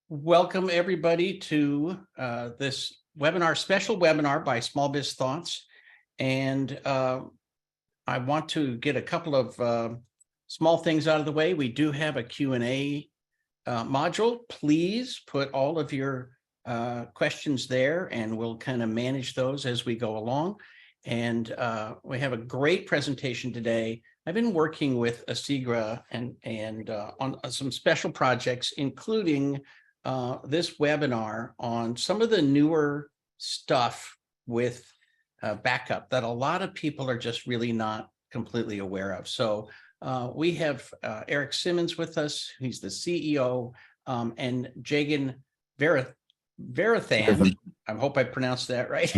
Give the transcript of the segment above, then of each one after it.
Welcome everybody to this webinar, special webinar by Small Biz Thoughts. And I want to get a couple of small things out of the way. We do have a Q&A module. Please put all of your questions there and we'll kind of manage those as we go along. And we have a great presentation today. I've been working with Asigra and on some special projects, including this webinar on some of the newer stuff with backup that a lot of people are just really not completely aware of. So we have Eric Simmons with us. He's the CEO, and Jegan Varathan, I hope I pronounced that right,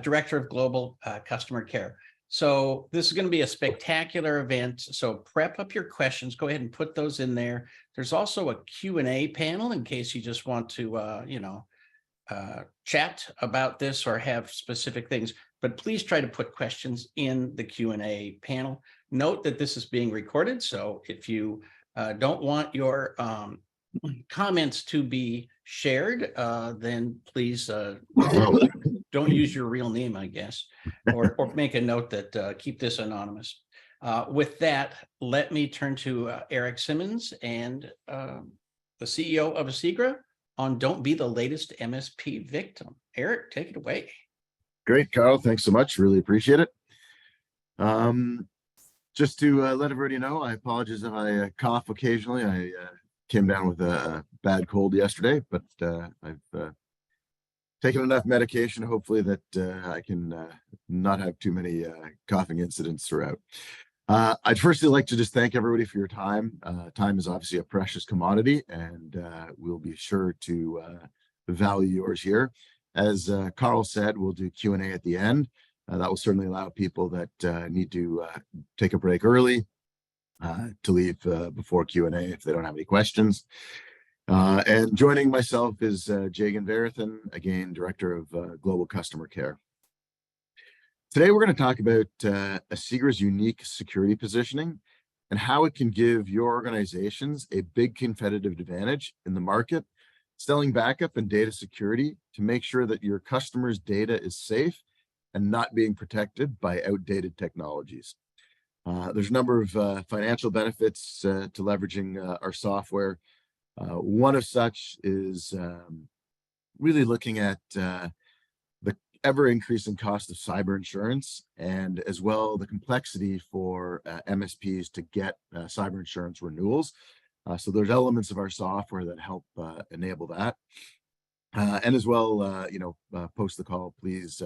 Director of Global Customer Care. So this is going to be a spectacular event. So prep up your questions. Go ahead and put those in there. There's also a Q&A panel in case you just want to, chat about this or have specific things. But please try to put questions in the Q&A panel. Note that this is being recorded. So if you don't want your comments to be shared, then please don't use your real name, I guess, or make a note that keep this anonymous. With that, let me turn to Eric Simmons and the CEO of Asigra on Don't Be the Latest MSP Victim. Eric, take it away. Great, Carl. Thanks so much. Really appreciate it. Just to let everybody know, I apologize if I cough occasionally. I came down with a bad cold yesterday, but I've taken enough medication, hopefully, that I can not have too many coughing incidents throughout. I'd firstly like to just thank everybody for your time. Time is obviously a precious commodity, and we'll be sure to value yours here. As Carl said, we'll do Q&A at the end. That will certainly allow people that need to take a break early to leave before Q&A if they don't have any questions. And joining myself is Jegan Varathan, again, Director of Global Customer Care. Today, we're going to talk about Asigra's unique security positioning and how it can give your organizations a big competitive advantage in the market, selling backup and data security to make sure that your customers' data is safe and not being protected by outdated technologies. There's a number of financial benefits to leveraging our software. One of such is really looking at the ever-increasing cost of cyber insurance, and as well the complexity for MSPs to get cyber insurance renewals. So there's elements of our software that help enable that. And as well, post the call, please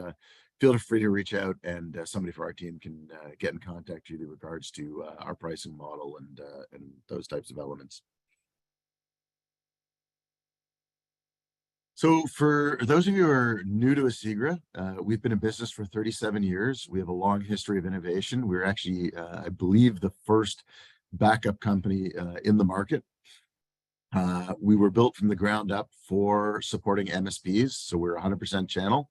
feel free to reach out, and somebody from our team can get in contact with you in regards to our pricing model and those types of elements. So for those of you who are new to Asigra, we've been in business for 37 years. We have a long history of innovation. We're actually, I believe, the first backup company in the market. We were built from the ground up for supporting MSPs, so we're 100% channel.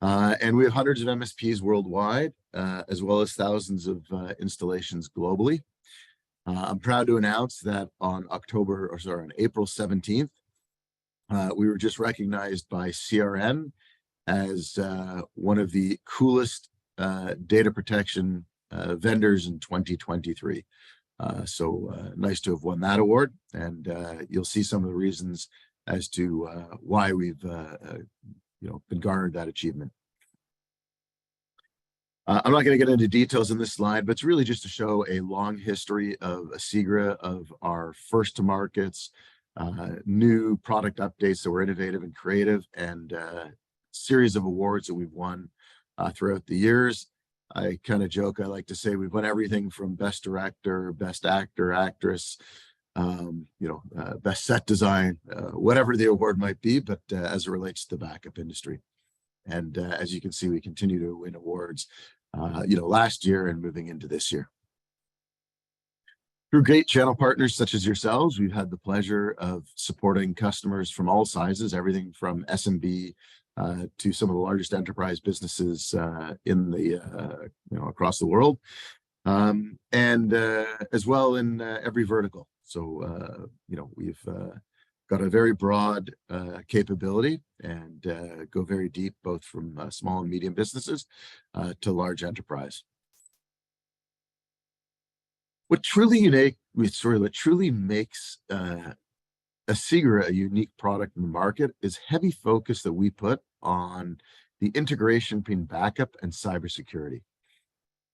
And we have hundreds of MSPs worldwide, as well as thousands of installations globally. I'm proud to announce that on April 17th, we were just recognized by CRN as one of the coolest data protection vendors in 2023. So nice to have won that award, and you'll see some of the reasons as to why we've been garnered that achievement. I'm not going to get into details in this slide, but it's really just to show a long history of Asigra, of our first to markets, new product updates that were innovative and creative, and series of awards that we've won throughout the years. I kind of joke, I like to say we've won everything from best director, best actor, actress, best set design, whatever the award might be, but as it relates to the backup industry. And as you can see, we continue to win awards, last year and moving into this year. Through great channel partners such as yourselves, we've had the pleasure of supporting customers from all sizes, everything from SMB to some of the largest enterprise businesses in the across the world, and as well in every vertical. So we've got a very broad capability and go very deep, both from small and medium businesses to large enterprise. What truly makes Asigra a unique product in the market is heavy focus that we put on the integration between backup and cybersecurity.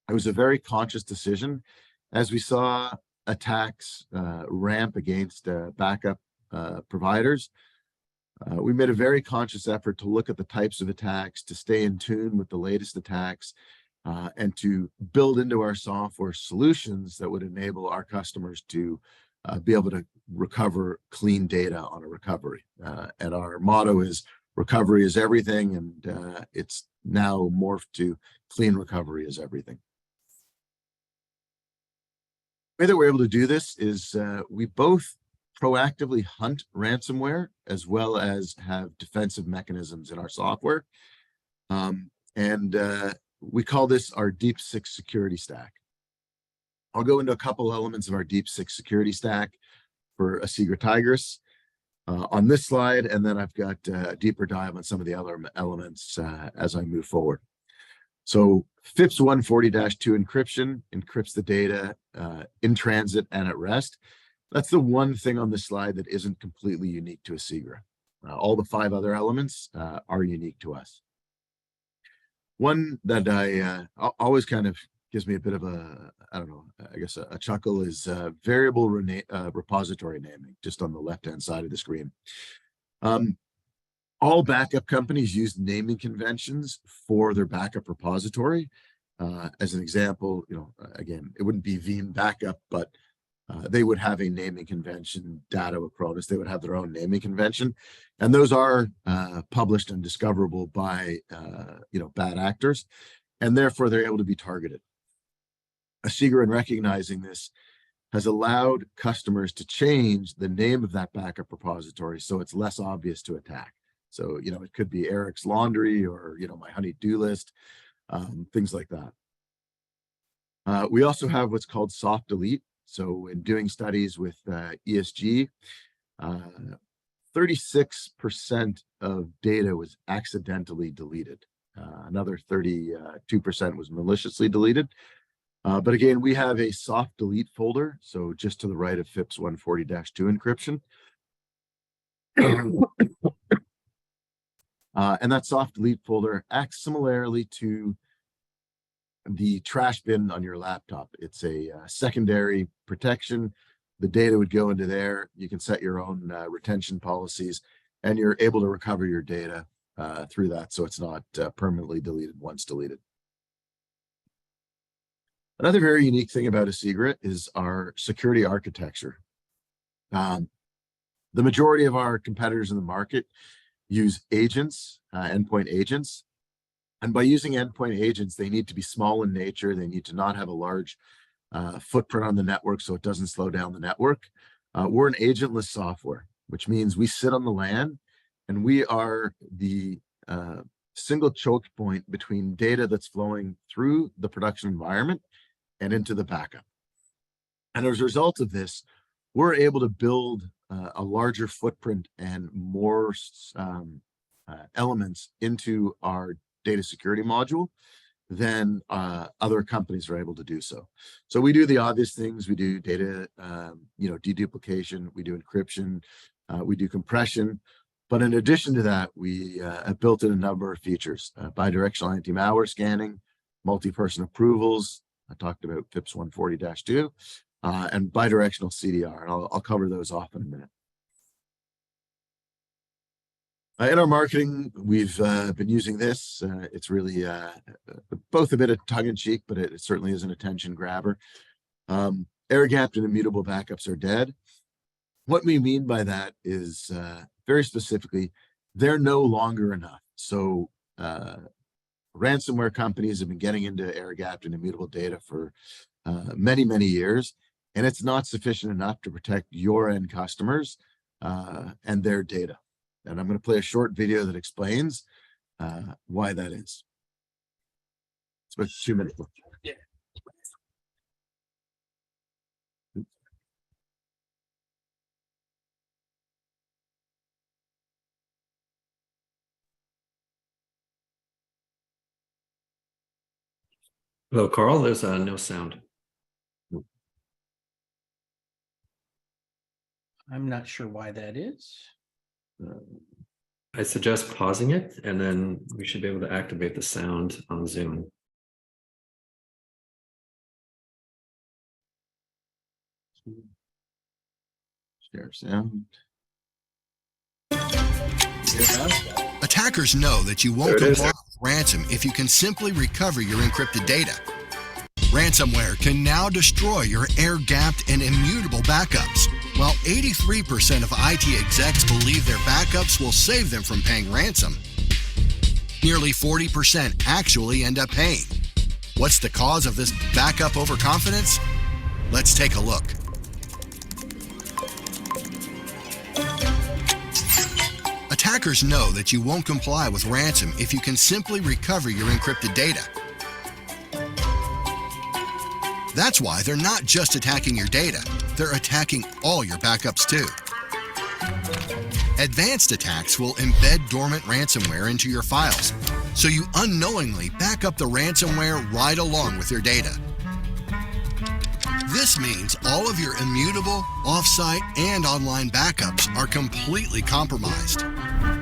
It was a very conscious decision as we saw attacks ramp against backup providers. We made a very conscious effort to look at the types of attacks, to stay in tune with the latest attacks, and to build into our software solutions that would enable our customers to be able to recover clean data on a recovery. And our motto is recovery is everything, and it's now morphed to clean recovery is everything. The way that we're able to do this is we both proactively hunt ransomware as well as have defensive mechanisms in our software. We call this our Deep Six security stack. I'll go into a couple elements of our Deep Six security stack for Asigra Tigris on this slide, and then I've got a deeper dive on some of the other elements as I move forward. So FIPS 140-2 encryption encrypts the data in transit and at rest. That's the one thing on this slide that isn't completely unique to Asigra. All the 5 other elements are unique to us. One that I always kind of gives me a bit of a, I don't know, I guess a chuckle is variable repository naming, just on the left-hand side of the screen. All backup companies use naming conventions for their backup repository. As an example, again, it wouldn't be Veeam backup, but they would have a naming convention. Data Acronis, they would have their own naming convention, and those are published and discoverable by bad actors, and therefore they're able to be targeted. Asigra, in recognizing this, has allowed customers to change the name of that backup repository so it's less obvious to attack. So it could be Eric's Laundry or my honey-do list, things like that. We also have what's called soft delete. So in doing studies with ESG, 36% of data was accidentally deleted. Another 32% was maliciously deleted. But again, we have a soft delete folder, so just to the right of FIPS 140-2 encryption. And that soft delete folder acts similarly to the trash bin on your laptop. It's a secondary protection. The data would go into there. You can set your own retention policies, and you're able to recover your data through that, so it's not permanently deleted once deleted. Another very unique thing about Asigra is our security architecture. The majority of our competitors in the market use agents, endpoint agents. And by using endpoint agents, they need to be small in nature. They need to not have a large footprint on the network so it doesn't slow down the network. We're an agentless software, which means we sit on the LAN, and we are the single choke point between data that's flowing through the production environment and into the backup. And as a result of this, we're able to build a larger footprint and more elements into our data security module than other companies are able to do so. So we do the obvious things. We do data, deduplication. We do encryption. We do compression. But in addition to that, we have built in a number of features: bidirectional anti-malware scanning, multi-person approvals. I talked about FIPS 140-2, and bidirectional CDR. And I'll cover those off in a minute. In our marketing, we've been using this. It's really both a bit of tongue-in-cheek, but it certainly is an attention grabber. Air-gapped and immutable backups are dead. What we mean by that is, very specifically, they're no longer enough. So ransomware companies have been getting into air-gapped and immutable data for many, many years, and it's not sufficient enough to protect your end customers and their data. And I'm going to play a short video that explains why that is. It's about 2 minutes. Yeah. Hello, Carl. There's no sound. I'm not sure why that is. I suggest pausing it, and then we should be able to activate the sound on Zoom. Share sound. Attackers know that you won't comply with ransom if you can simply recover your encrypted data. Ransomware can now destroy your air-gapped and immutable backups. While 83% of IT execs believe their backups will save them from paying ransom, nearly 40% actually end up paying. What's the cause of this backup overconfidence? Let's take a look. Attackers know that you won't comply with ransom if you can simply recover your encrypted data. That's why they're not just attacking your data, they're attacking all your backups too. Advanced attacks will embed dormant ransomware into your files, so you unknowingly back up the ransomware right along with your data. This means all of your immutable, offsite, and online backups are completely compromised.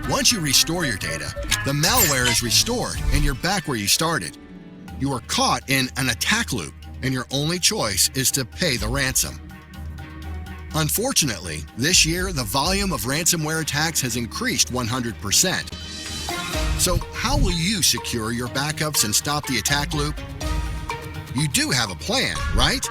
Once you restore your data, the malware is restored and you're back where you started. You are caught in an attack loop, and your only choice is to pay the ransom. Unfortunately, this year, the volume of ransomware attacks has increased 100%. So how will you secure your backups and stop the attack loop? You do have a plan, right?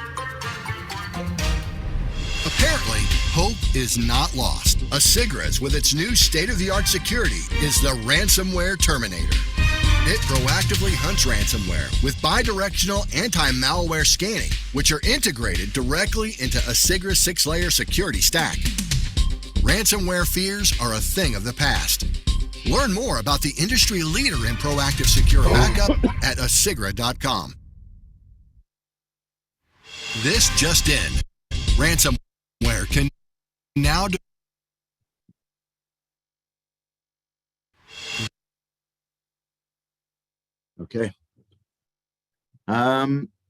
Apparently, hope is not lost. Asigra, with its new state-of-the-art security, is the Ransomware Terminator. It proactively hunts ransomware with bidirectional anti-malware scanning, which are integrated directly into Asigra's 6-layer security stack. Ransomware fears are a thing of the past. Learn more about the industry leader in proactive secure backup at asigra.com. This just in. Ransomware can now Okay.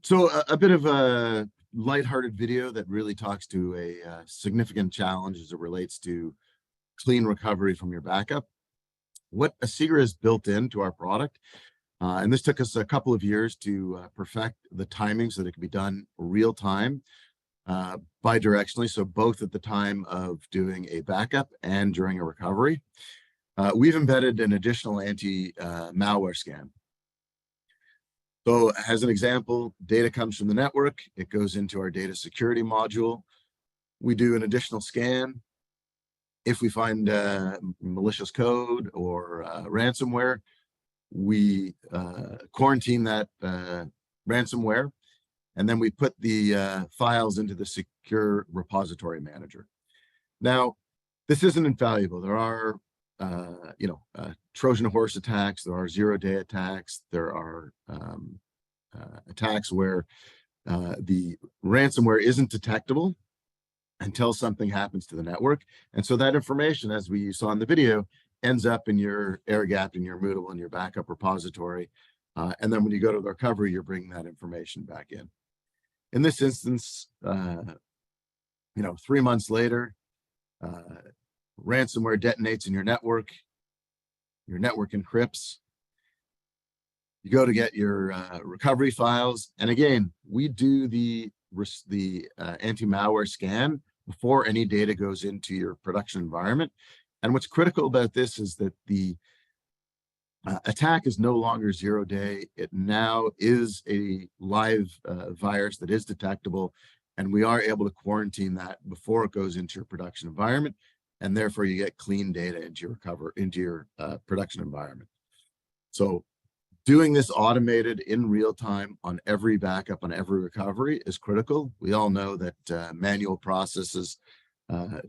So a bit of a lighthearted video that really talks to a significant challenge as it relates to clean recovery from your backup. What Asigra has built into our product, and this took us a couple of years to perfect the timing so that it could be done real time, bidirectionally, so both at the time of doing a backup and during a recovery. We've embedded an additional anti-malware scan. So as an example, data comes from the network, it goes into our data security module. We do an additional scan. If we find malicious code or ransomware, we quarantine that ransomware, and then we put the files into the secure repository manager. Now, this isn't infallible. There are Trojan horse attacks, there are zero-day attacks, there are attacks where the ransomware isn't detectable until something happens to the network. And so that information, as we saw in the video, ends up in your air-gapped, in your immutable, in your backup repository. And then when you go to the recovery, you're bringing that information back in. In this instance, 3 months later, ransomware detonates in your network encrypts. You go to get your recovery files, and again, we do the anti-malware scan before any data goes into your production environment. And what's critical about this is that the attack is no longer zero-day. It now is a live virus that is detectable, and we are able to quarantine that before it goes into your production environment, and therefore you get clean data into your production environment. So doing this automated in real time on every backup, on every recovery is critical. We all know that manual processes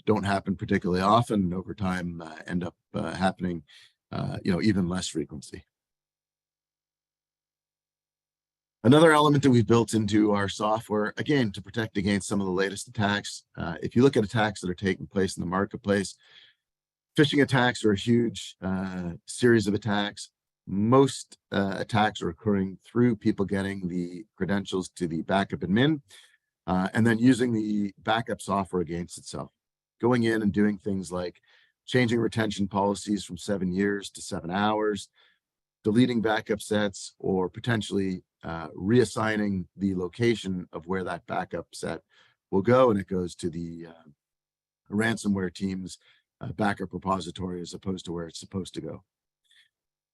don't happen particularly often, and over time end up happening even less frequency. Another element that we've built into our software, again, to protect against some of the latest attacks. If you look at attacks that are taking place in the marketplace, phishing attacks are a huge series of attacks. most attacks are occurring through people getting the credentials to the backup admin and then using the backup software against itself, going in and doing things like changing retention policies from 7 years to 7 hours, deleting backup sets, or potentially reassigning the location of where that backup set will go, and it goes to the ransomware team's backup repository as opposed to where it's supposed to go.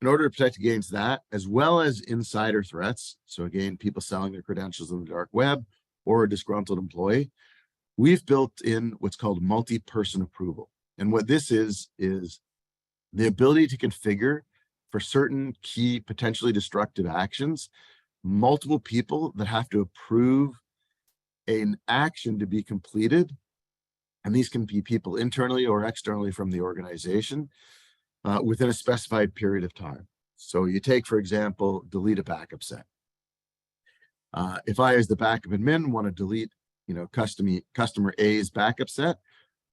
In order to protect against that, as well as insider threats, so again, people selling their credentials on the dark web or a disgruntled employee, we've built in what's called multi-person approval. And what this is the ability to configure for certain key potentially destructive actions, multiple people that have to approve an action to be completed. And these can be people internally or externally from the organization within a specified period of time. So you take, for example, delete a backup set. If I, as the backup admin, want to delete, customer A's backup set,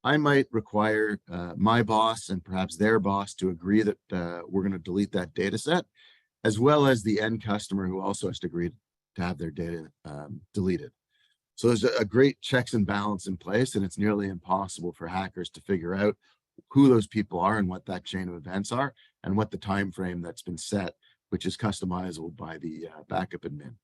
I might require my boss and perhaps their boss to agree that we're going to delete that data set, as well as the end customer who also has to agree to have their data deleted. So there's a great checks and balance in place, and it's nearly impossible for hackers to figure out who those people are and what that chain of events are and what the time frame that's been set, which is customizable by the backup admin.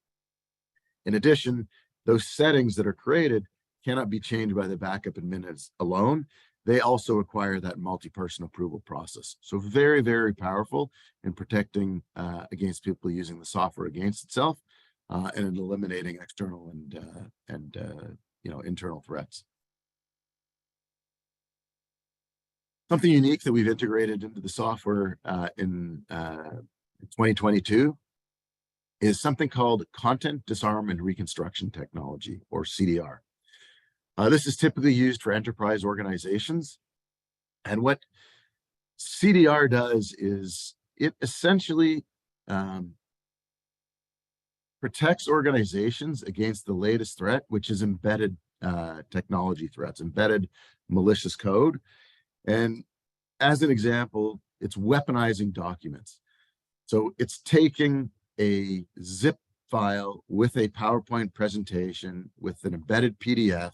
In addition, those settings that are created cannot be changed by the backup admin alone. They also require that multi-person approval process. So very, very powerful in protecting against people using the software against itself and in eliminating external and internal threats. Something unique that we've integrated into the software in 2022 is something called Content Disarm and Reconstruction Technology, or CDR. This is typically used for enterprise organizations. And what CDR does is it essentially protects organizations against the latest threat, which is embedded technology threats, embedded malicious code. And as an example, it's weaponizing documents. So it's taking a zip file with a PowerPoint presentation with an embedded PDF,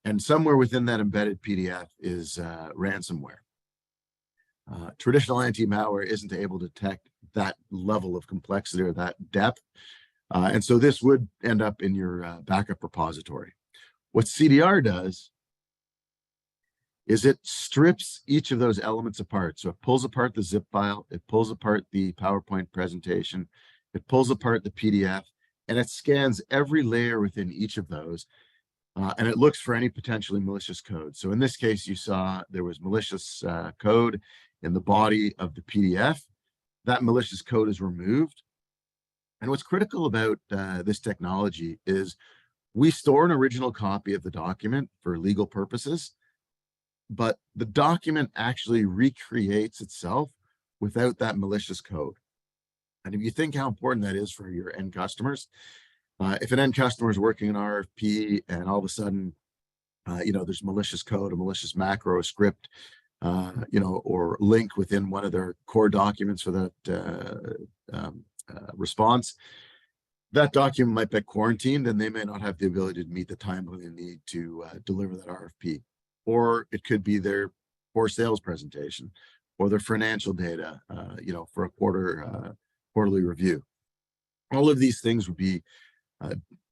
and somewhere within that embedded PDF is ransomware. Traditional anti-malware isn't able to detect that level of complexity or that depth. And so this would end up in your backup repository. What CDR does is it strips each of those elements apart. So it pulls apart the zip file, it pulls apart the PowerPoint presentation, it pulls apart the PDF, and it scans every layer within each of those. And it looks for any potentially malicious code. So in this case, you saw there was malicious code in the body of the PDF. That malicious code is removed. And what's critical about this technology is we store an original copy of the document for legal purposes, but the document actually recreates itself without that malicious code. And if you think how important that is for your end customers, if an end customer is working an RFP and all of a sudden, there's malicious code, a malicious macro, a script, or link within one of their core documents for that response, that document might be quarantined and they may not have the ability to meet the timeline they need to deliver that RFP. Or it could be their core sales presentation or their financial data, for a quarterly review. All of these things would be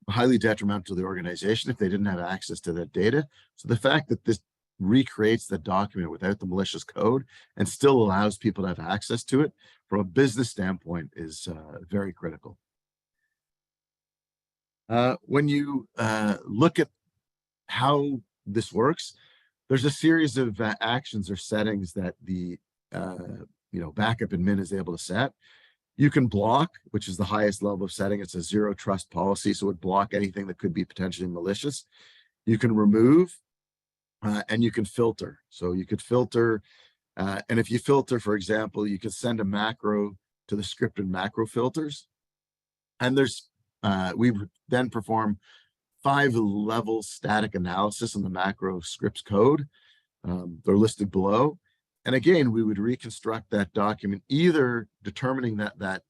highly detrimental to the organization if they didn't have access to that data. So the fact that this recreates the document without the malicious code and still allows people to have access to it from a business standpoint is very critical. When you look at how this works, there's a series of actions or settings that the backup admin is able to set. You can block, which is the highest level of setting. It's a zero trust policy, so it would block anything that could be potentially malicious. You can remove, and you can filter. So you could filter, and if you filter, for example, you could send a macro to the scripted macro filters. And we then perform 5-level static analysis on the macro scripts code. They're listed below. And again, we would reconstruct that document, either determining that that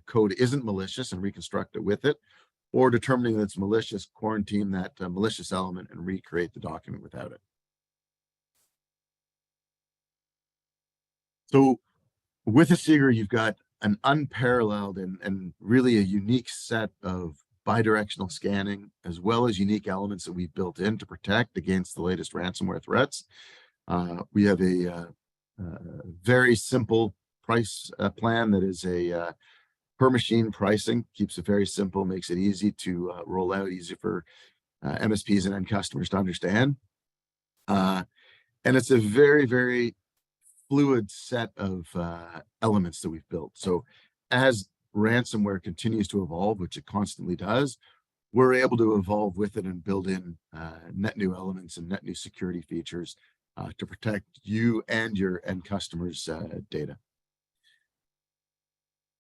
code isn't malicious and reconstruct it with it, or determining that it's malicious, quarantine that malicious element and recreate the document without it. So with Asigra, you've got an unparalleled and really a unique set of bidirectional scanning, as well as unique elements that we've built in to protect against the latest ransomware threats. We have a very simple price plan that is a per machine pricing, keeps it very simple, makes it easy to roll out, easy for MSPs and end customers to understand. And it's a very, very fluid set of elements that we've built. So as ransomware continues to evolve, which it constantly does, we're able to evolve with it and build in net new elements and net new security features to protect you and your end customers' data.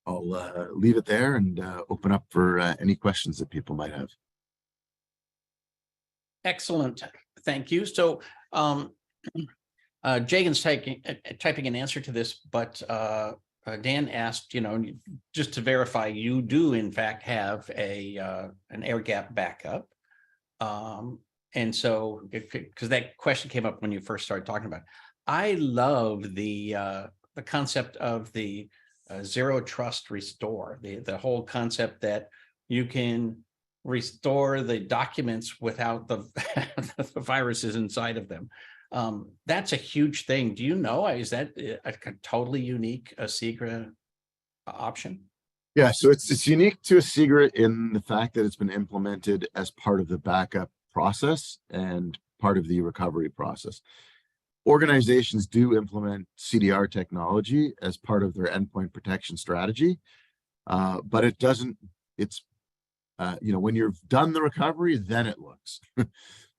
I'll leave it there and open up for any questions that people might have. Excellent. Thank you. So Jegan's typing an answer to this, but Dan asked, just to verify, you do in fact have an air gap backup. And so, because that question came up when you first started talking about it. I love the concept of the zero trust restore, the whole concept that you can restore the documents without the, the viruses inside of them. That's a huge thing. Do you know, is that a totally unique Asigra option? Yeah, so it's unique to Asigra in the fact that it's been implemented as part of the backup process and part of the recovery process. Organizations do implement CDR technology as part of their endpoint protection strategy, but it doesn't, it's, when you've done the recovery, then it looks.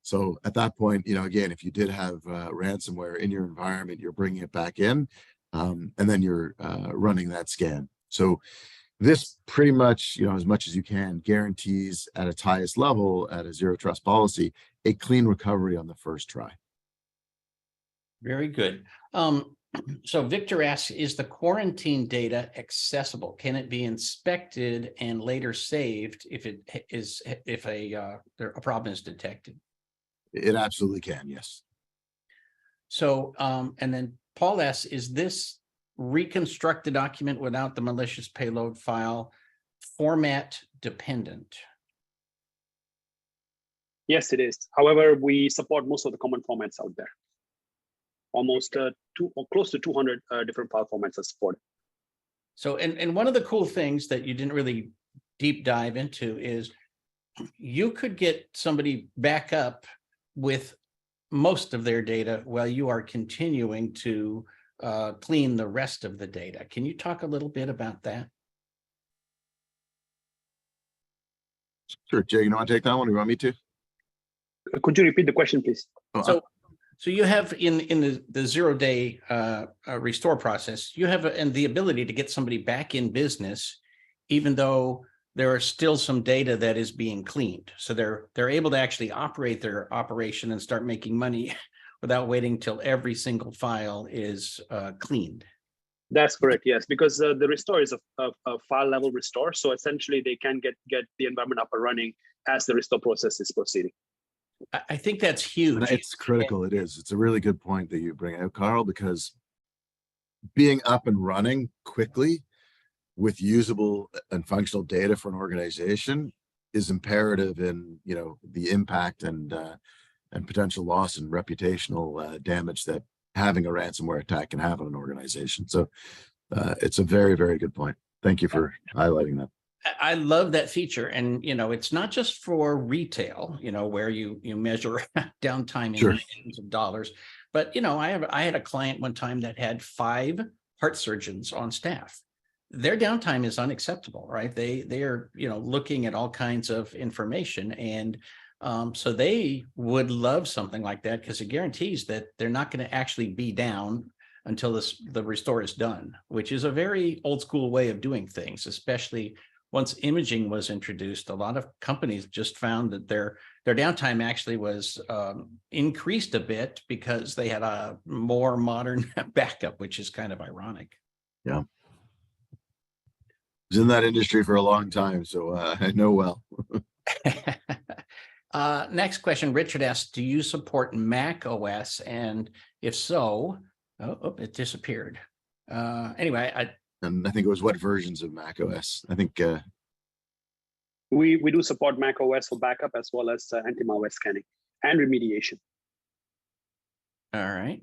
So at that point, again, if you did have ransomware in your environment, you're bringing it back in, and then you're running that scan. So this pretty much, as much as you can, guarantees at its highest level, at a zero trust policy, a clean recovery on the first try. Very good. So Victor asks, is the quarantine data accessible? Can it be inspected and later saved if a problem is detected? It absolutely can, yes. So, and then Paul asks, is this reconstruct the document without the malicious payload file format dependent? Yes, it is. However, we support most of the common formats out there. Almost close to 200 different file formats are supported. So, and one of the cool things that you didn't really deep dive into is you could get somebody back up with most of their data while you are continuing to clean the rest of the data. Can you talk a little bit about that? Sure, Jay, you want to take that one? You want me to? Could you repeat the question, please? So you have in the 0-day restore process, you have the ability to get somebody back in business, even though there are still some data that is being cleaned. So they're able to actually operate their operation and start making money without waiting till every single file is cleaned. That's correct, yes, because the restore is a file level restore. So essentially they can get the environment up and running as the restore process is proceeding. I think that's huge. It's critical. It is. It's a really good point that you bring out, Karl, because being up and running quickly with usable and functional data for an organization is imperative in, the impact and potential loss and reputational damage that having a ransomware attack can have on an organization. So it's a very, very good point. Thank you for highlighting that. I love that feature. And, it's not just for retail, where you measure downtime in millions of dollars. But, I had a client one time that had 5 heart surgeons on staff. Their downtime is unacceptable, right? They are, looking at all kinds of information. And so they would love something like that because it guarantees that they're not going to actually be down until the restore is done, which is a very old school way of doing things, especially once imaging was introduced, a lot of companies just found that their downtime actually was increased a bit because they had a more modern backup, which is kind of ironic. Yeah. Was in that industry for a long time, so I know well. Next question, Richard asks, do you support macOS? And if so, it disappeared. Anyway, And I think it was what versions of macOS? I think We do support macOS for backup as well as anti-malware scanning and remediation. all right,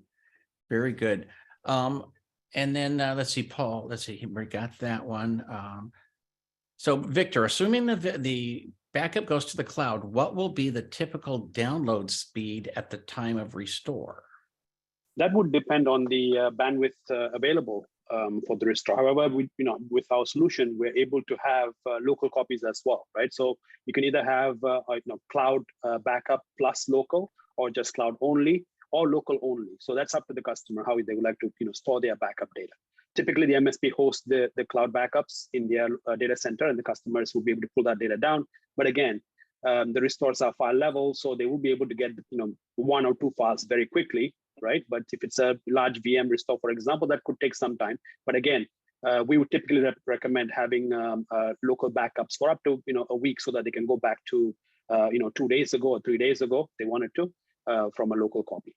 very good. And then let's see, Paul, let's see, we got that one. So Victor, assuming the backup goes to the cloud, what will be the typical download speed at the time of restore? That would depend on the bandwidth available for the restore. However, with our solution, we're able to have local copies as well, right? So you can either have cloud backup plus local, or just cloud only, or local only. So that's up to the customer how they would like to store their backup data. Typically, the MSP hosts the cloud backups in their data center, and the customers will be able to pull that data down. But again, the restores are file level, so they will be able to get 1 or 2 files very quickly, right? But if it's a large VM restore, for example, that could take some time. But again, we would typically recommend having local backups for up to a week, so that they can go back to 2 days ago or 3 days ago if they wanted to from a local copy.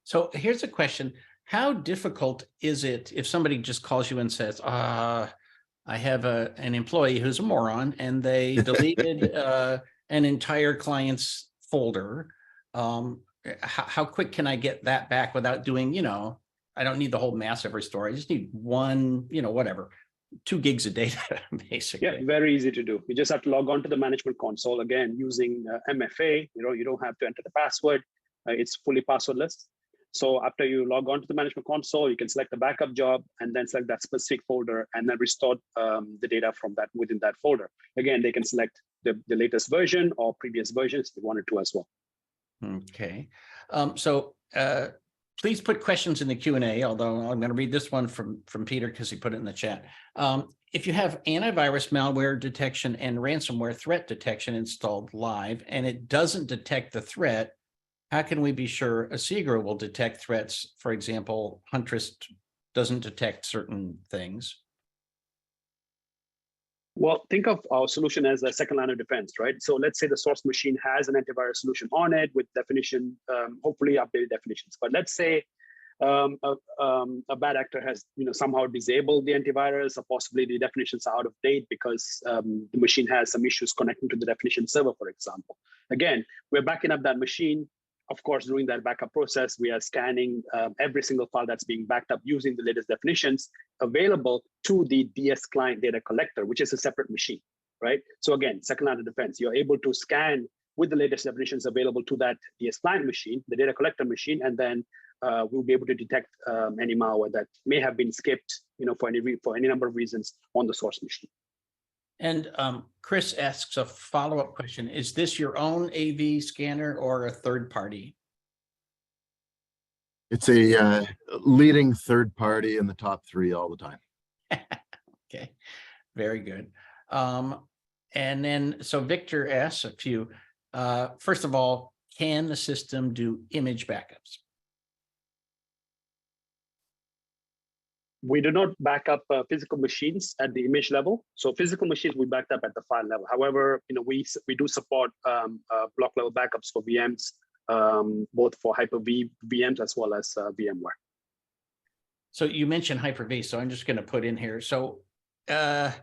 So here's a question. How difficult is it if somebody just calls you and says, I have an employee who's a moron and they deleted an entire client's folder. How quick can I get that back without doing, I don't need the whole massive restore. I just need one, whatever, 2 gigs of data, basically. Yeah, very easy to do. You just have to log on to the management console again using MFA. You don't have to enter the password. It's fully passwordless. So after you log on to the management console, you can select the backup job and then select that specific folder and then restore the data from that within that folder. Again, they can select the latest version or previous versions if they wanted to as well. Okay. So please put questions in the Q&A, although I'm going to read this one from Peter because he put it in the chat. If you have antivirus malware detection and ransomware threat detection installed live and it doesn't detect the threat, how can we be sure Asigra will detect threats? For example, Huntress doesn't detect certain things. Well, think of our solution as a second line of defense, right? So let's say the source machine has an antivirus solution on it with definition, hopefully updated definitions. But let's say a bad actor has somehow disabled the antivirus, or possibly the definitions are out of date because the machine has some issues connecting to the definition server, for example. Again, we're backing up that machine. Of course, during that backup process, we are scanning every single file that's being backed up using the latest definitions available to the DS client data collector, which is a separate machine, right? So again, second line of defense, you're able to scan with the latest definitions available to that DS client machine, the data collector machine, and then we'll be able to detect any malware that may have been skipped, for any number of reasons on the source machine. And Chris asks a follow-up question. Is this your own AV scanner or a third party? it's a leading third party in the top 3 all the time. Okay, very good. And then, so Victor asks a few. First of all, can the system do image backups? We do not back up physical machines at the image level. So physical machines we backed up at the file level. However, we do support block level backups for VMs, both for Hyper-V VMs as well as VMware. So you mentioned Hyper-V, so I'm just going to put in here. So does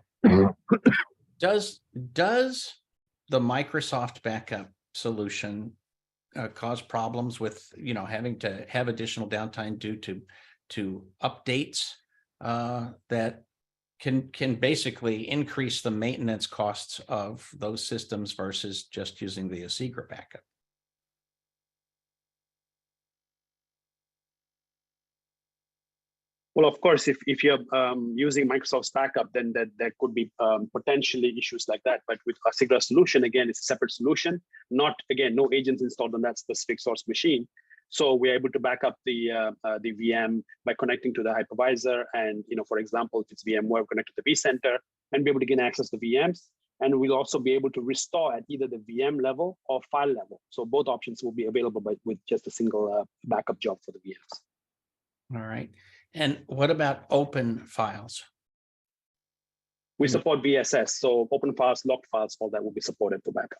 the Microsoft backup solution cause problems with having to have additional downtime due to updates that can basically increase the maintenance costs of those systems versus just using the Asigra backup? Well, of course, if you're using Microsoft's backup, then there could be potentially issues like that. But with Asigra solution, again, it's a separate solution. No agents installed on that specific source machine. So we're able to back up the VM by connecting to the hypervisor. And for example, if it's VMware, connect to the vCenter. and be able to gain access to VMs. And we'll also be able to restore at either the VM level or file level. So both options will be available with just a single backup job for the VMs. All right. And what about open files? We support VSS, so open files, locked files, all that will be supported for backup.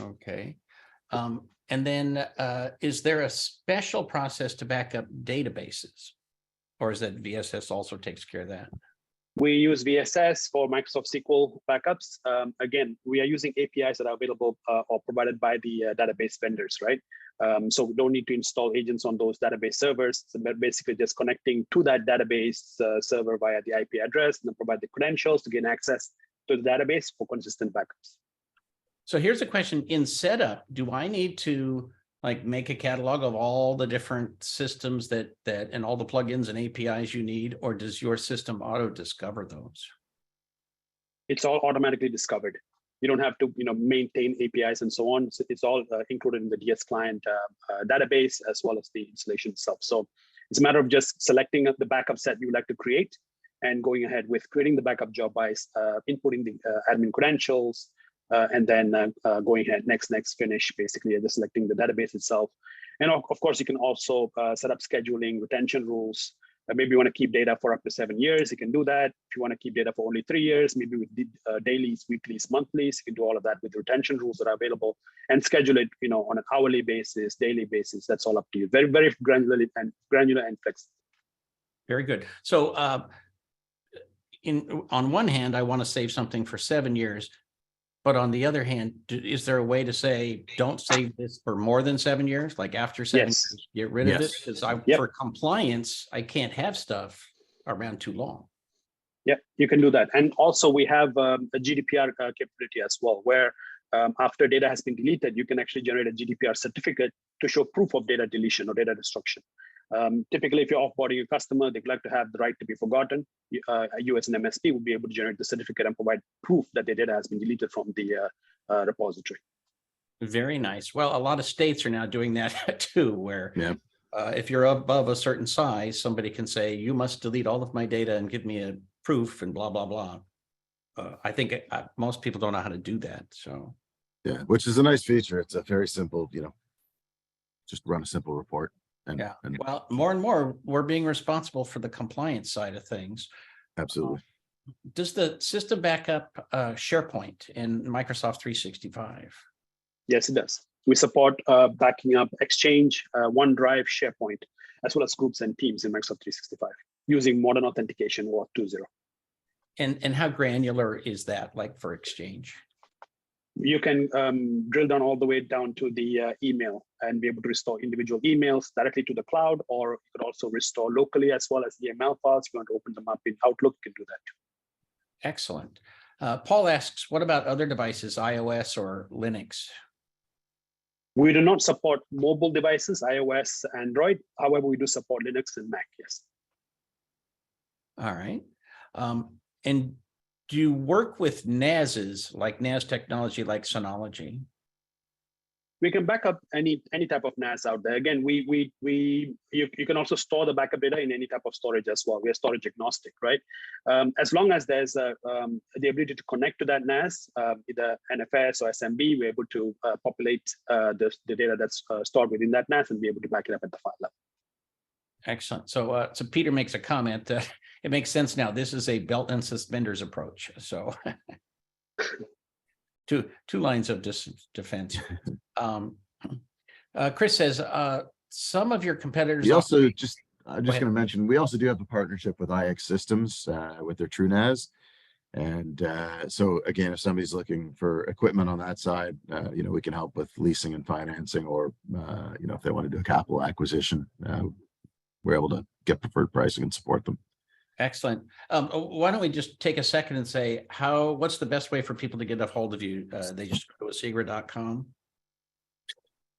Okay. And then is there a special process to back up databases? Or is that VSS also takes care of that? We use VSS for Microsoft SQL backups. Again, we are using APIs that are available or provided by the database vendors, right? So we don't need to install agents on those database servers. So we're basically just connecting to that database server via the IP address and then provide the credentials to gain access to the database for consistent backups. So here's a question. In setup, do I need to like make a catalog of all the different systems that and all the plugins and APIs you need, or does your system auto discover those? It's all automatically discovered. You don't have to, maintain APIs and so on. So it's all included in the DS client database as well as the installation itself. So it's a matter of just selecting the backup set you would like to create and going ahead with creating the backup job by inputting the admin credentials, and then going ahead, next, finish, basically just selecting the database itself. And of course, you can also set up scheduling, retention rules. Maybe you want to keep data for up to 7 years, you can do that. If you want to keep data for only 3 years, maybe with dailies, weeklies, monthlies, you can do all of that with retention rules that are available and schedule it, on an hourly basis, daily basis. That's all up to you. Very, very granular and flexible. Very good. So on one hand, I want to save something for 7 years. But on the other hand, is there a way to say, don't save this for more than 7 years? Like after 7 years, get rid of this? Because for compliance, I can't have stuff around too long. Yeah, you can do that. And also we have a GDPR capability as well, where after data has been deleted, you can actually generate a GDPR certificate to show proof of data deletion or data destruction. Typically, if you're offboarding a customer, they'd like to have the right to be forgotten. You as an MSP will be able to generate the certificate and provide proof that their data has been deleted from the repository. Very nice. Well, a lot of states are now doing that too, where if you're above a certain size, somebody can say, you must delete all of my data and give me a proof and blah, blah, blah. I think most people don't know how to do that. So, yeah, which is a nice feature. It's a very simple, just run a simple report. And well, more and more, we're being responsible for the compliance side of things. Absolutely. Does the system back up SharePoint in Microsoft 365? Yes, it does. We support backing up Exchange, OneDrive, SharePoint, as well as groups and teams in Microsoft 365 using modern authentication or 2.0. And how granular is that, like for Exchange? You can drill down all the way down to the email and be able to restore individual emails directly to the cloud, or you could also restore locally as well as EML files. If you want to open them up in Outlook, you can do that too. Excellent. Paul asks, what about other devices, iOS or Linux? We do not support mobile devices, iOS, Android. However, we do support Linux and Mac, yes. All right. And do you work with NASs, like NAS technology, like Synology? We can back up any type of NAS out there. Again, you can also store the backup data in any type of storage as well. We are storage agnostic, right? As long as there's the ability to connect to that NAS, either NFS or SMB, we're able to populate the data that's stored within that NAS and be able to back it up at the file level. Excellent. So Peter makes a comment. It makes sense now. This is a belt and suspenders approach. So two lines of defense. Chris says some of your competitors. I'm just going to mention, we also do have a partnership with IX Systems with their TrueNAS. And so again, if somebody's looking for equipment on that side, we can help with leasing and financing, or if they want to do a capital acquisition, we're able to get preferred pricing and support them. Excellent. Why don't we just take a second and say what's the best way for people to get a hold of you? They just go to asigra.com.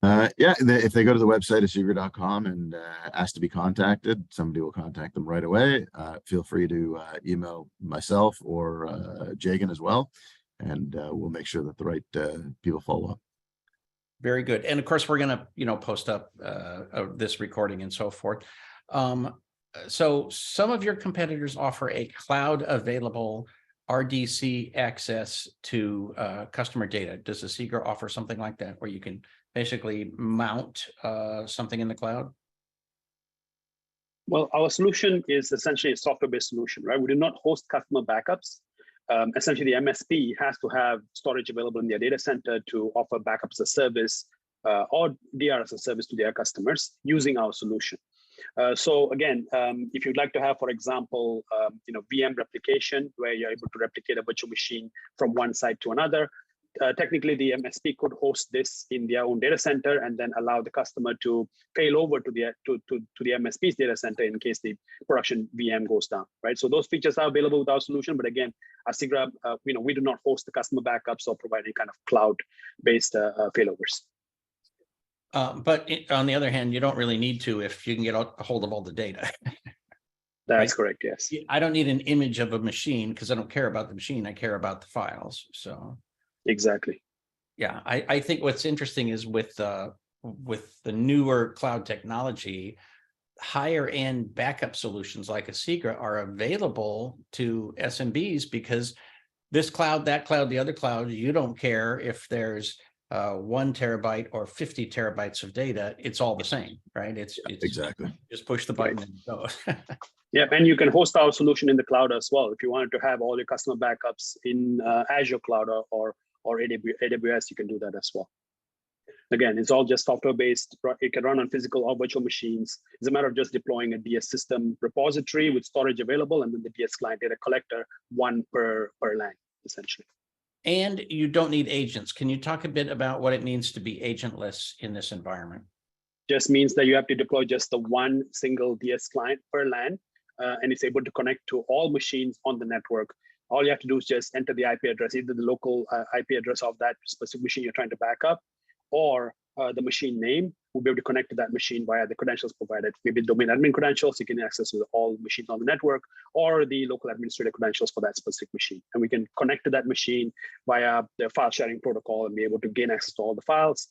If they go to the website asigra.com and ask to be contacted, somebody will contact them right away. Feel free to email myself or Jegan as well, and we'll make sure that the right people follow up. Very good. And of course, we're going to, post up this recording and so forth. So some of your competitors offer a cloud available RDC access to customer data? Does Asigra offer something like that where you can basically mount something in the cloud? Well, our solution is essentially a software-based solution, right? We do not host customer backups. Essentially, the MSP has to have storage available in their data center to offer backup as a service or DR as a service to their customers using our solution. So again, if you'd like to have, for example, VM replication, where you're able to replicate a virtual machine from one site to another, technically the MSP could host this in their own data center and then allow the customer to fail over to the MSP's data center in case the production VM goes down, right? So those features are available with our solution, but again, Asigra, we do not host the customer backups or provide any kind of cloud-based failovers. But on the other hand, you don't really need to if you can get a hold of all the data. That's correct, yes. I don't need an image of a machine because I don't care about the machine. I care about the files. So exactly. Yeah, I think what's interesting is with the newer cloud technology, higher end backup solutions like Asigra are available to SMBs because this cloud, that cloud, the other cloud, you don't care if there's 1 terabyte or 50 terabytes of data, it's all the same, right? It's exactly. Just push the button and go. Yeah, and you can host our solution in the cloud as well. If you wanted to have all your customer backups in Azure cloud or AWS, you can do that as well. Again, it's all just software-based. It can run on physical or virtual machines. It's a matter of just deploying a DS system repository with storage available, and then the DS client data collector, one per LAN, essentially. And you don't need agents. Can you talk a bit about what it means to be agentless in this environment? Just means that you have to deploy just the one single DS client per LAN, and it's able to connect to all machines on the network. All you have to do is just enter the IP address, either the local IP address of that specific machine you're trying to back up, or the machine name. We'll be able to connect to that machine via the credentials provided, maybe domain admin credentials, you can access to all machines on the network, or the local administrator credentials for that specific machine. And we can connect to that machine via the file sharing protocol and be able to gain access to all the files.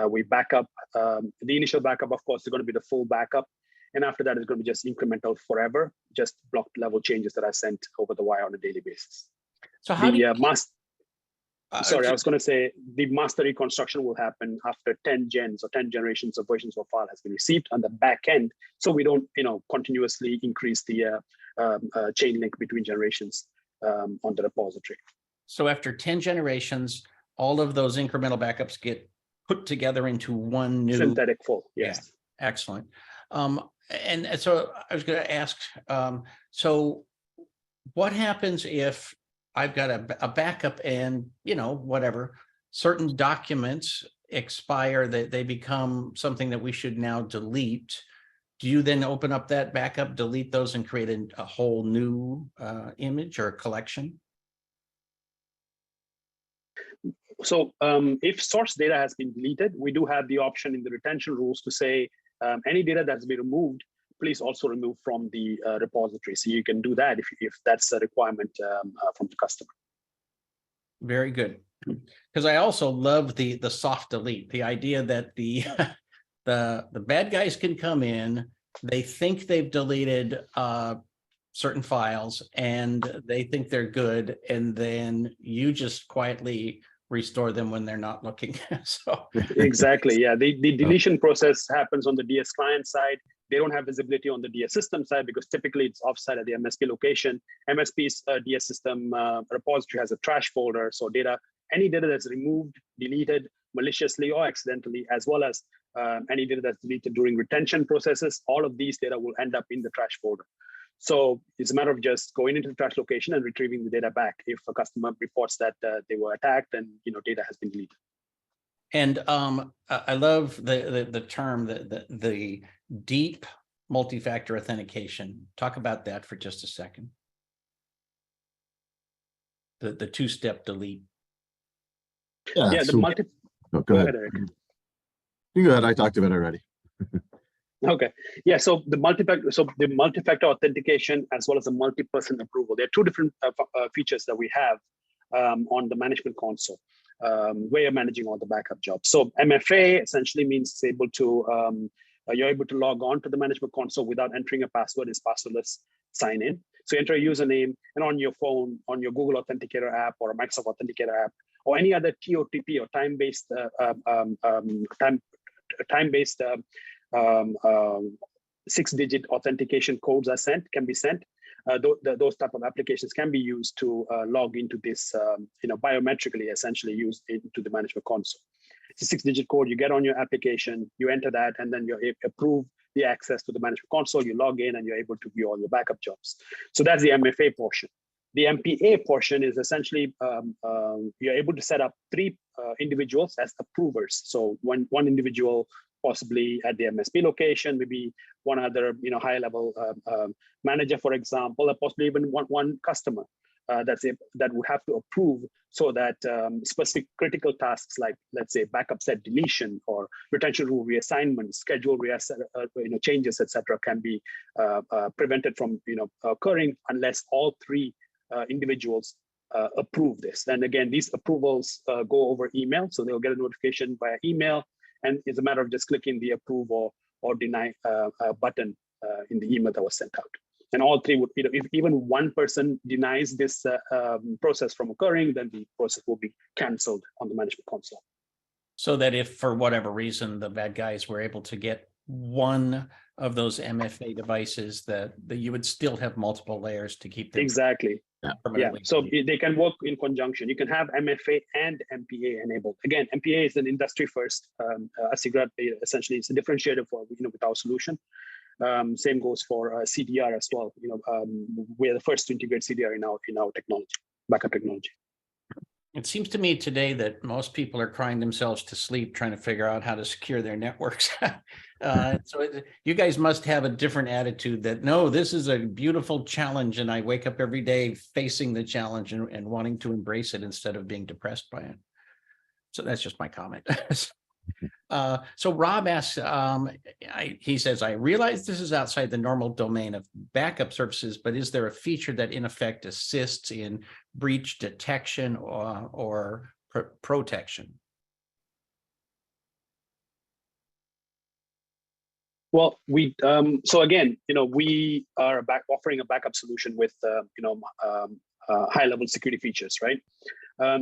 We back up, the initial backup, of course, is going to be the full backup. And after that, it's going to be just incremental forever, just block level changes that are sent over the wire on a daily basis. So how do you... Sorry, I was going to say the master reconstruction will happen after 10 gens or 10 generations of versions of file has been received on the back end. So we don't, continuously increase the chain link between generations on the repository. So after 10 generations, all of those incremental backups get put together into one new synthetic full. Yes. Yeah, excellent. And so I was going to ask, so what happens if I've got a backup and, whatever, certain documents expire, that they become something that we should now delete? Do you then open up that backup, delete those, and create a whole new image or collection? So if source data has been deleted, we do have the option in the retention rules to say any data that's been removed, please also remove from the repository. So you can do that if that's a requirement from the customer. Very good. Because I also love the soft delete, the idea that the bad guys can come in, they think they've deleted certain files and they think they're good, and then you just quietly restore them when they're not looking. So exactly, yeah. The deletion process happens on the DS client side. They don't have visibility on the DS system side because typically it's offsite at the MSP location. MSP's DS system repository has a trash folder. So any data that's removed, deleted maliciously or accidentally, as well as any data that's deleted during retention processes, all of these data will end up in the trash folder. So it's a matter of just going into the trash location and retrieving the data back if a customer reports that they were attacked and data has been deleted. And I love the term, the deep multi-factor authentication. Talk about that for just a second. The two-step delete. Yeah, so, go ahead, Eric. You go ahead. I talked about it already. Okay. Yeah. So the multi-factor authentication as well as the multi-person approval. There are two different features that we have on the management console where you're managing all the backup jobs. So MFA essentially means it's able to you're able to log on to the management console without entering a password. It's passwordless sign in. So enter a username, and on your phone, on your Google Authenticator app or a Microsoft Authenticator app, or any other TOTP or time-based time-based 6-digit authentication codes can be sent. Those type of applications can be used to log into this, biometrically, essentially used into the management console. It's a 6-digit code you get on your application, you enter that, and then you approve the access to the management console, you log in, and you're able to view all your backup jobs. So that's the MFA portion. The MPA portion is essentially you're able to set up 3 individuals as approvers. So one individual possibly at the MSP location, maybe one other high level manager, for example, or possibly even one customer that would have to approve, so that specific critical tasks like, let's say, backup set deletion or retention rule reassignment, schedule changes, etc., can be prevented from occurring unless all 3 individuals approve this. And again, these approvals go over email, so they'll get a notification via email, and it's a matter of just clicking the approve or deny button in the email that was sent out. And all 3 would, if even one person denies this process from occurring, then the process will be canceled on the management console. So that if for whatever reason the bad guys were able to get one of those MFA devices, that you would still have multiple layers to keep them. Exactly. Yeah. So clean. they can work in conjunction. You can have MFA and MPA enabled. Again, MPA is an industry first. Asigra essentially is a differentiator for with our solution. Same goes for CDR as well. We're the first to integrate CDR in our technology, backup technology. It seems to me today that most people are crying themselves to sleep trying to figure out how to secure their networks. You guys must have a different attitude that, no, this is a beautiful challenge, and I wake up every day facing the challenge and wanting to embrace it instead of being depressed by it. So that's just my comment. So Rob asks, he says, I realize this is outside the normal domain of backup services, but is there a feature that in effect assists in breach detection or protection? Well, so again, we are offering a backup solution with high-level security features, right?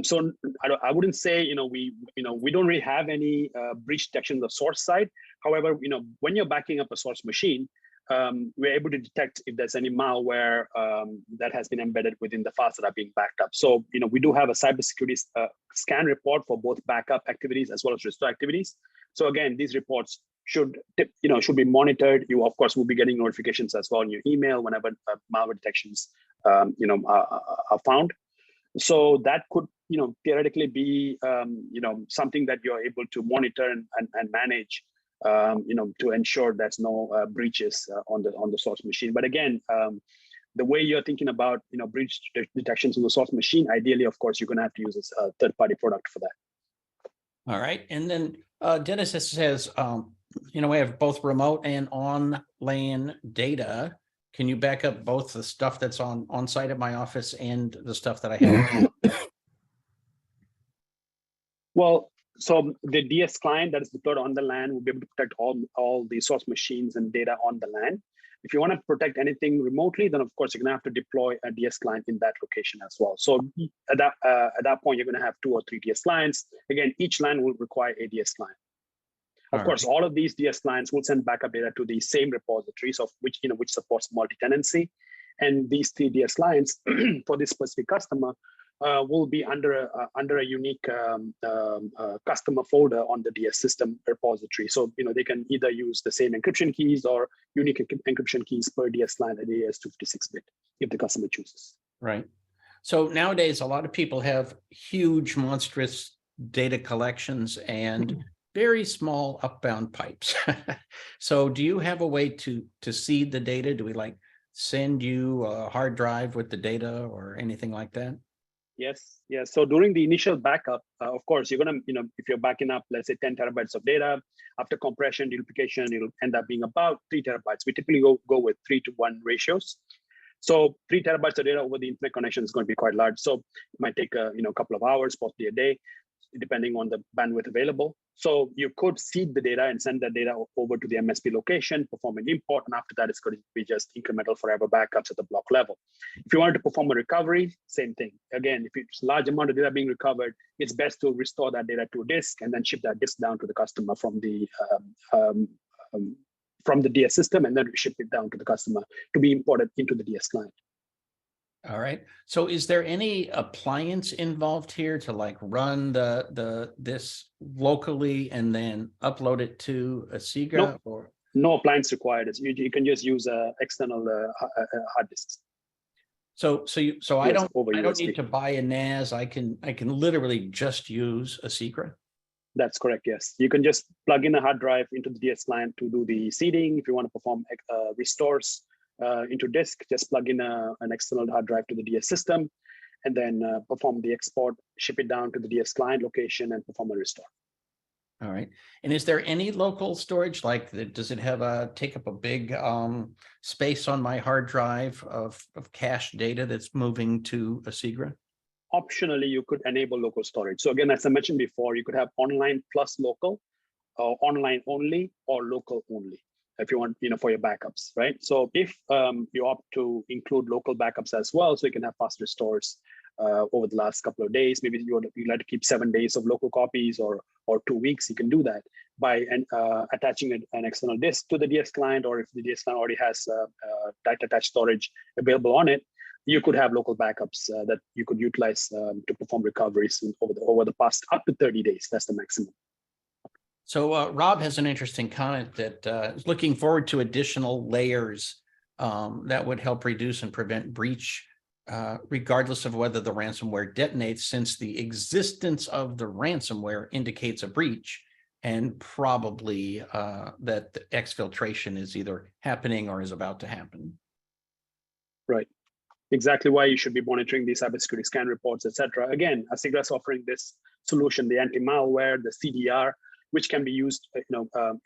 So I wouldn't say we don't really have any breach detection on the source side. However, when you're backing up a source machine, we're able to detect if there's any malware that has been embedded within the files that are being backed up. So we do have a cybersecurity scan report for both backup activities as well as restore activities. So again, these reports should be monitored. You of course will be getting notifications as well in your email whenever malware detections are found. So that could theoretically be something that you're able to monitor and manage to ensure there's no breaches on the source machine. But again, the way you're thinking about breach detections on the source machine, ideally, of course, you're going to have to use a third-party product for that. All right, and then Dennis says, we have both remote and on LAN data. Can you back up both the stuff that's on site at my office and the stuff that I have? Well, so the DS client that is deployed on the LAN will be able to protect all the source machines and data on the LAN. If you want to protect anything remotely, then of course you're going to have to deploy a DS client in that location as well. So at that point, you're going to have 2 or 3 DS clients. Again, each LAN will require a DS client. Of course, all of these DS clients will send backup data to the same repositories of which supports multi-tenancy, and these 3 DS clients for this specific customer will be under a unique customer folder on the DS system repository. So they can either use the same encryption keys or unique encryption keys per DS client at AES-256-bit if the customer chooses. Right. So nowadays, a lot of people have huge, monstrous data collections and very small upbound pipes. So do you have a way to seed the data? Do we send you a hard drive with the data or anything like that? Yes. So during the initial backup, of course, you're going to, if you're backing up, let's say 10 terabytes of data, after compression, duplication, it'll end up being about 3 terabytes. We typically go with 3-to-1 ratios. So 3 terabytes of data over the internet connection is going to be quite large. So it might take a couple of hours, possibly a day. depending on the bandwidth available. So you could seed the data and send that data over to the MSP location, perform an import, and after that, it's going to be just incremental forever backups at the block level. If you wanted to perform a recovery, same thing. Again, if it's a large amount of data being recovered, it's best to restore that data to a disk and then ship that disk down to the customer from the DS system, and then ship it down to the customer to be imported into the DS client. All right. So is there any appliance involved here to like run this locally and then upload it to Asigra? Nope. Or No appliance required. You can just use external hard disks. So I don't USB. need to buy a NAS. I can literally just use Asigra. That's correct. Yes, you can just plug in a hard drive into the DS client to do the seeding. If you want to perform restores into disk, just plug in an external hard drive to the DS system, and then perform the export, ship it down to the DS client location, and perform a restore. All right. And is there any local storage? Like, does it have take up a big space on my hard drive of cached data that's moving to Asigra? Optionally, you could enable local storage. So again, as I mentioned before, you could have online plus local, or online only, or local only, if you want, for your backups, right? So if you opt to include local backups as well, so you can have fast restores over the last couple of days, maybe you like to keep 7 days of local copies or 2 weeks, you can do that by attaching an external disk to the DS client, or if the DS client already has data attached storage available on it, you could have local backups that you could utilize to perform recoveries over the past up to 30 days. That's the maximum. So Rob has an interesting comment that is looking forward to additional layers that would help reduce and prevent breach, regardless of whether the ransomware detonates, since the existence of the ransomware indicates a breach, and probably that the exfiltration is either happening or is about to happen. Right. Exactly why you should be monitoring these cybersecurity scan reports, etc. Again, Asigra is offering this solution, the anti-malware, the CDR, which can be used,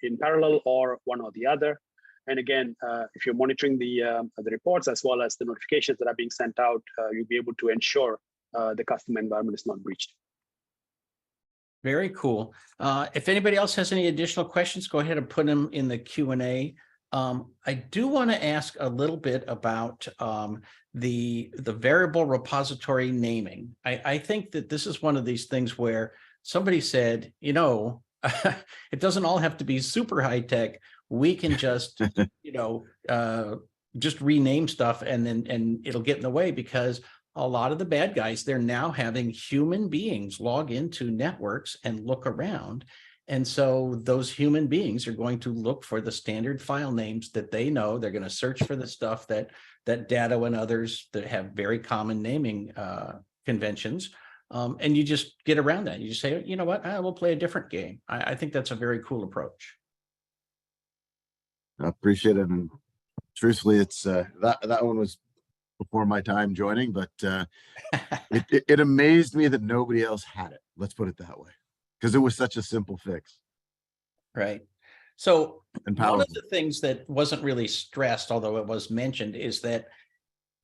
in parallel or one or the other. And again, if you're monitoring the reports as well as the notifications that are being sent out, you'll be able to ensure the customer environment is not breached. Very cool. If anybody else has any additional questions, go ahead and put them in the Q&A. I do want to ask a little bit about the variable repository naming. I think that this is one of these things where somebody said, it doesn't all have to be super high tech. We can just, just rename stuff and it'll get in the way, because a lot of the bad guys, they're now having human beings log into networks and look around. And so those human beings are going to look for the standard file names that they know. They're going to search for the stuff that Datto and others that have very common naming conventions. And you just get around that. You just say, you know what, we'll play a different game. I think that's a very cool approach. I appreciate it. And truthfully, it's that one was before my time joining, but it amazed me that nobody else had it. Let's put it that way, because it was such a simple fix. Right. So And one of the things that wasn't really stressed, although it was mentioned, is that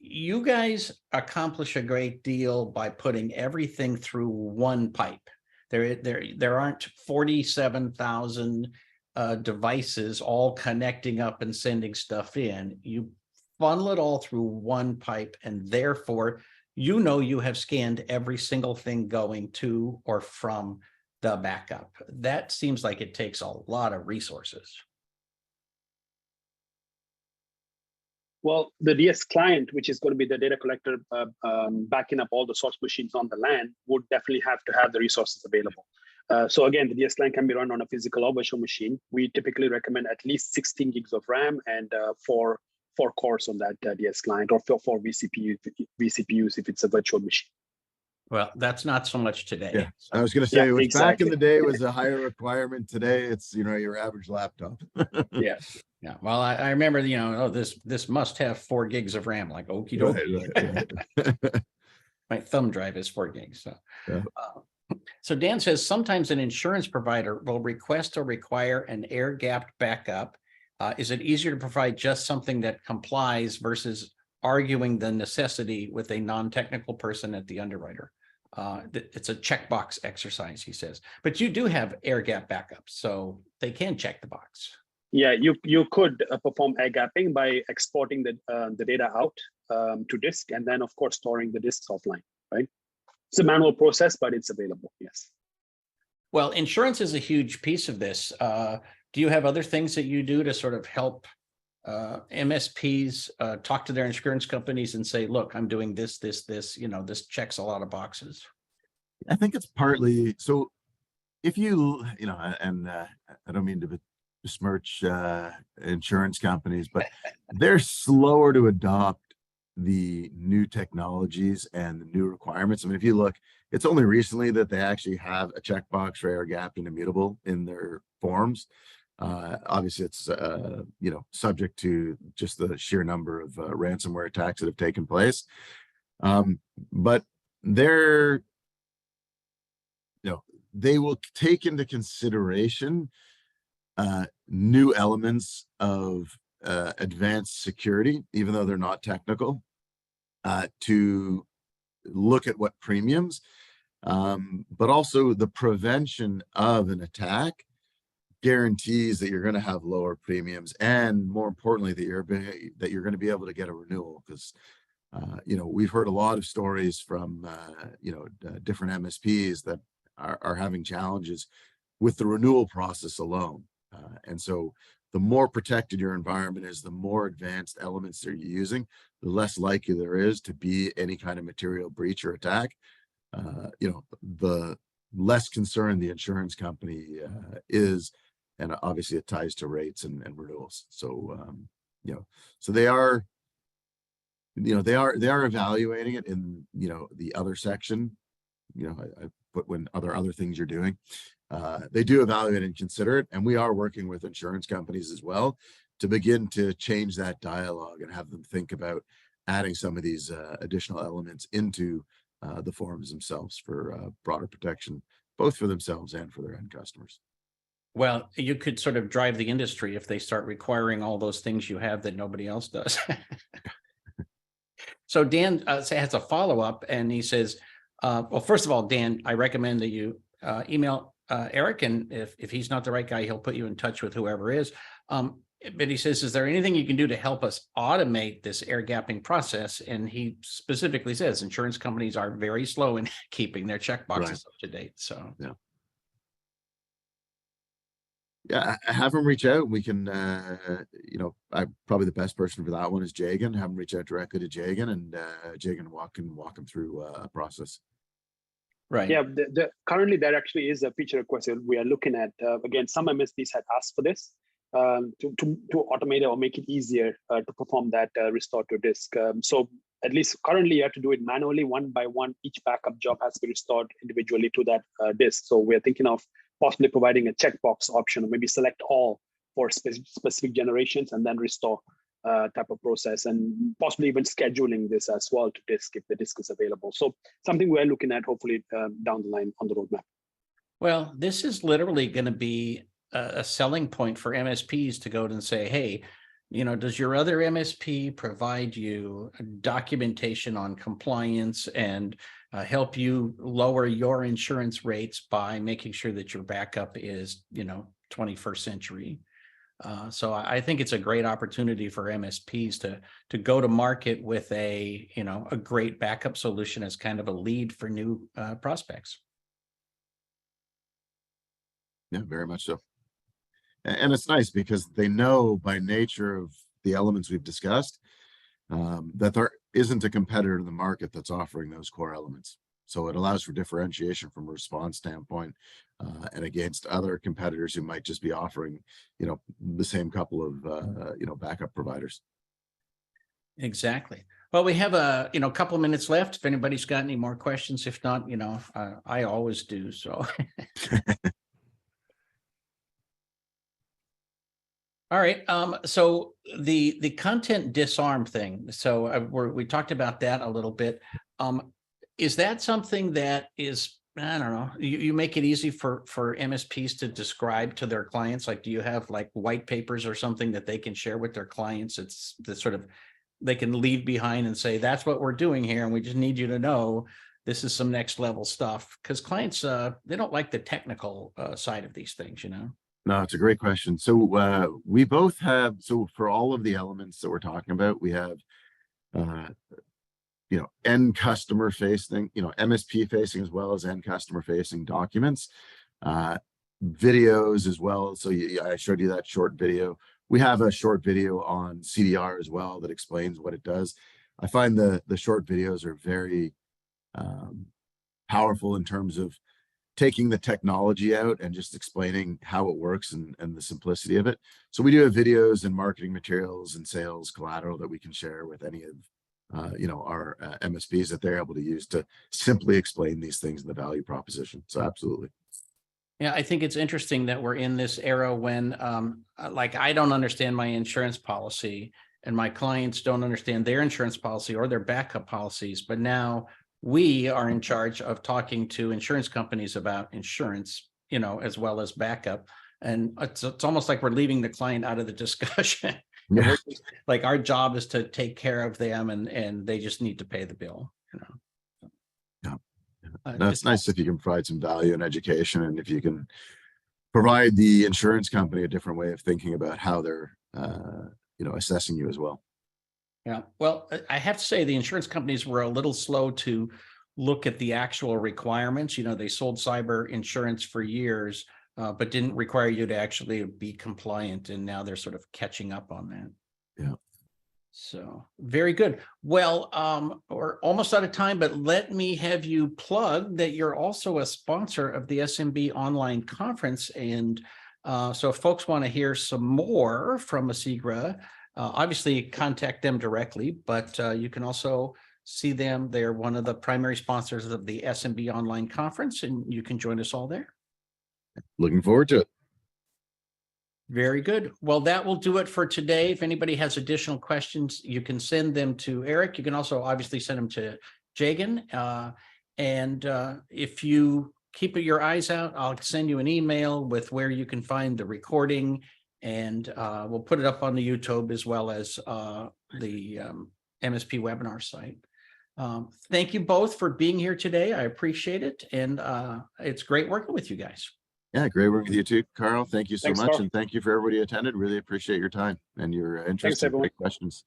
you guys accomplish a great deal by putting everything through one pipe. There aren't 47,000 devices all connecting up and sending stuff in. You funnel it all through one pipe, and therefore, you have scanned every single thing going to or from the backup. That seems like it takes a lot of resources. Well, the DS client, which is going to be the data collector backing up all the source machines on the LAN, would definitely have to have the resources available. So again, the DS client can be run on a physical or virtual machine. We typically recommend at least 16 gigs of RAM and four cores on that DS client, or four vCPUs if it's a virtual machine. Well, that's not so much today. Yeah, I was going to say, Yeah, it was exactly. back in the day, it was a higher requirement. Today, it's your average laptop. Yeah. Yeah. Well, I remember, this must have 4 gigs of RAM. Like, okie dokie. Right. My thumb drive is 4 gigs. So. Yeah. So Dan says sometimes an insurance provider will request or require an air-gapped backup. Is it easier to provide just something that complies versus arguing the necessity with a non-technical person at the underwriter? It's a checkbox exercise, he says. But you do have air gap backups, so they can check the box. Yeah, you could perform air gapping by exporting the data out to disk, and then of course storing the disks offline. Right? It's a manual process, but it's available. Yes. Well, insurance is a huge piece of this. Do you have other things that you do to sort of help MSPs talk to their insurance companies and say, look, I'm doing this, this checks a lot of boxes? I think it's partly, so if and I don't mean to besmirch insurance companies, but they're slower to adopt the new technologies and the new requirements. I mean, if you look, it's only recently that they actually have a checkbox for air gapped and immutable in their forms. Obviously, it's subject to just the sheer number of ransomware attacks that have taken place. But they're, they will take into consideration new elements of advanced security, even though they're not technical, to look at what premiums, but also the prevention of an attack guarantees that you're going to have lower premiums, and more importantly, that you're going to be able to get a renewal. Because we've heard a lot of stories from different MSPs that are having challenges with the renewal process alone, and so the more protected your environment is, the more advanced elements that you're using, the less likely there is to be any kind of material breach or attack. The less concerned the insurance company is, and obviously it ties to rates and renewals. So so they are evaluating it in the other section. I put when other things you're doing. They do evaluate and consider it, and we are working with insurance companies as well to begin to change that dialogue and have them think about adding some of these additional elements into the forms themselves for broader protection, both for themselves and for their end customers. Well, you could sort of drive the industry if they start requiring all those things you have that nobody else does. So Dan has a follow-up, and he says, well, first of all, Dan, I recommend that you email Eric, and if he's not the right guy, he'll put you in touch with whoever is. But he says, is there anything you can do to help us automate this air gapping process? And he specifically says insurance companies are very slow in keeping their checkboxes up to date. So yeah, have them reach out. We can, I probably the best person for that one is Jegan. Have them reach out directly to Jegan, and Jegan can walk them through a process. Right. Yeah. Currently, there actually is a feature request that we are looking at. Again, some MSPs had asked for this to automate it or make it easier to perform that restore to disk. So at least currently, you have to do it manually, one by one. Each backup job has to be restored individually to that disk. So we're thinking of possibly providing a checkbox option, or maybe select all for specific generations and then restore type of process, and possibly even scheduling this as well to disk if the disk is available. So something we're looking at hopefully down the line on the roadmap. Well, this is literally going to be a selling point for MSPs to go and say, hey, does your other MSP provide you documentation on compliance and help you lower your insurance rates by making sure that your backup is, 21st century? So I think it's a great opportunity for MSPs to go to market with a great backup solution as kind of a lead for new prospects. Yeah, very much so. And it's nice because they know by nature of the elements we've discussed that there isn't a competitor in the market that's offering those core elements. So it allows for differentiation from a response standpoint and against other competitors who might just be offering, the same couple of, backup providers. Exactly. Well, we have a couple of minutes left. If anybody's got any more questions, if not, I always do. So. All right. So the content disarm thing. So we talked about that a little bit. Is that something that is, I don't know, you make it easy for MSPs to describe to their clients? Like, do you have like white papers or something that they can share with their clients? It's the sort of, they can leave behind and say, that's what we're doing here. And we just need you to know this is some next level stuff, because clients, they don't like the technical side of these things, you know? No, it's a great question. So we both have, so for all of the elements that we're talking about, we have, end customer facing, MSP facing as well as end customer facing documents, videos as well. So I showed you that short video. We have a short video on CDR as well that explains what it does. I find the short videos are very powerful in terms of taking the technology out and just explaining how it works and the simplicity of it. So we do have videos and marketing materials and sales collateral that we can share with any of our MSPs that they're able to use to simply explain these things in the value proposition. So absolutely. Yeah, I think it's interesting that we're in this era when, like, I don't understand my insurance policy and my clients don't understand their insurance policy or their backup policies, but now we are in charge of talking to insurance companies about insurance, as well as backup. And it's almost like we're leaving the client out of the discussion. Yeah. Like our job is to take care of them and they just need to pay the bill, Yeah. That's nice if you can provide some value and education, and if you can provide the insurance company a different way of thinking about how they're, assessing you as well. Yeah, well, I have to say the insurance companies were a little slow to look at the actual requirements. They sold cyber insurance for years, but didn't require you to actually be compliant. And now they're sort of catching up on that. Yeah. So very good. Well, we're almost out of time, but let me have you plug that you're also a sponsor of the SMB online conference. And so if folks want to hear some more from Asigra, obviously contact them directly, but you can also see them. They're one of the primary sponsors of the SMB online conference, and you can join us all there. Looking forward to it. Very good. Well, that will do it for today. If anybody has additional questions, you can send them to Eric. You can also obviously send them to Jegan. And if you keep your eyes out, I'll send you an email with where you can find the recording, and we'll put it up on the YouTube as well as the MSP webinar site. Thank you both for being here today. I appreciate it. And it's great working with you guys. Yeah, great working with you too, Carl. Thank you so Thanks, much. Carl. And thank you for everybody who attended. Really appreciate your time and your interest and everyone. great questions.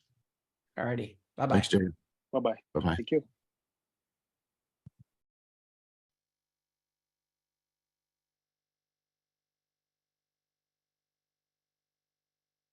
All righty. Bye-bye. Thanks, Jerry. Bye-bye. Bye-bye. Thank you.